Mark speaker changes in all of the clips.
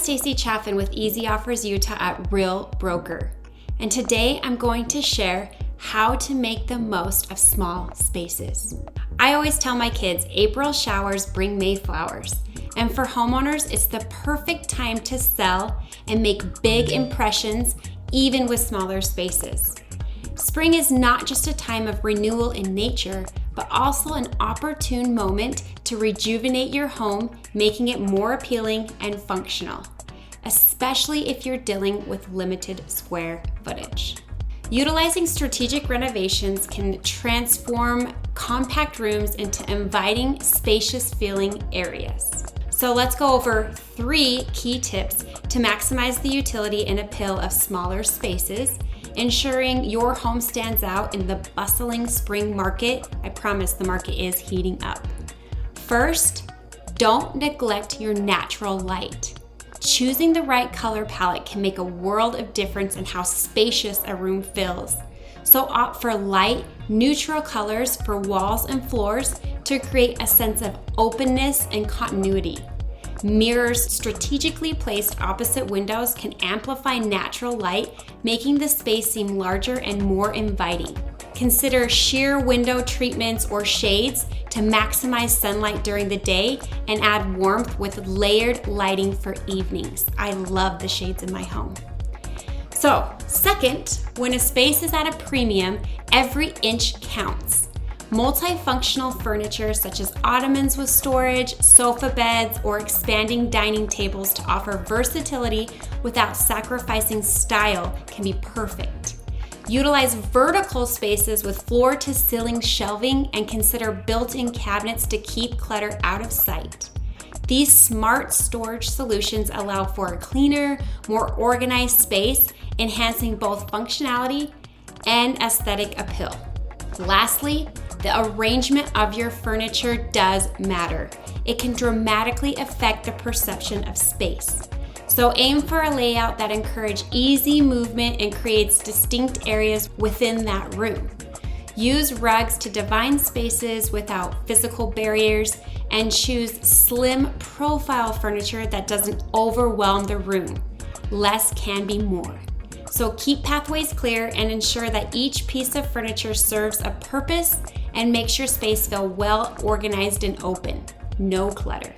Speaker 1: Stacy Chaffin with Easy Offers Utah at Real Broker, and today I'm going to share how to make the most of small spaces. I always tell my kids April showers bring May flowers, and for homeowners, it's the perfect time to sell and make big impressions even with smaller spaces. Spring is not just a time of renewal in nature, but also an opportune moment to rejuvenate your home, making it more appealing and functional, especially if you're dealing with limited square footage. Utilizing strategic renovations can transform compact rooms into inviting, spacious-feeling areas. So let's go over 3 key tips to maximize the utility and appeal of smaller spaces, ensuring your home stands out in the bustling spring market. I promise the market is heating up. First, don't neglect your natural light. Choosing the right color palette can make a world of difference in how spacious a room feels. So opt for light, neutral colors for walls and floors to create a sense of openness and continuity. Mirrors strategically placed opposite windows can amplify natural light, making the space seem larger and more inviting. Consider sheer window treatments or shades to maximize sunlight during the day and add warmth with layered lighting for evenings. I love the shades in my home. So, second, when a space is at a premium, every inch counts. Multifunctional furniture such as ottomans with storage, sofa beds, or expanding dining tables to offer versatility without sacrificing style can be perfect. Utilize vertical spaces with floor-to-ceiling shelving and consider built-in cabinets to keep clutter out of sight. These smart storage solutions allow for a cleaner, more organized space, enhancing both functionality and aesthetic appeal. Lastly, the arrangement of your furniture does matter. It can dramatically affect the perception of space. So aim for a layout that encourages easy movement and creates distinct areas within that room. Use rugs to define spaces without physical barriers, and choose slim profile furniture that doesn't overwhelm the room. Less can be more. So keep pathways clear and ensure that each piece of furniture serves a purpose and makes your space feel well organized and open. No clutter.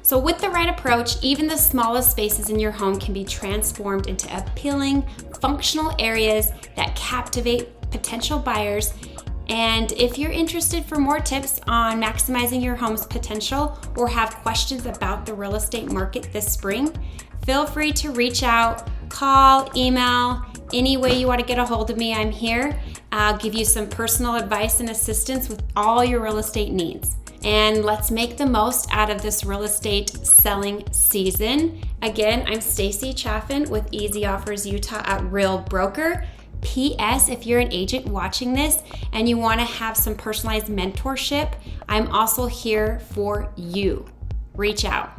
Speaker 1: So with the right approach, even the smallest spaces in your home can be transformed into appealing, functional areas that captivate potential buyers. And if you're interested for more tips on maximizing your home's potential or have questions about the real estate market this spring, feel free to reach out, call, email, any way you want to get a hold of me, I'm here. I'll give you some personal advice and assistance with all your real estate needs. And let's make the most out of this real estate selling season. Again, I'm Stacy Chaffin with Easy Offers Utah at Real Broker. P.S. If you're an agent watching this and you want to have some personalized mentorship, I'm also here for you. Reach out.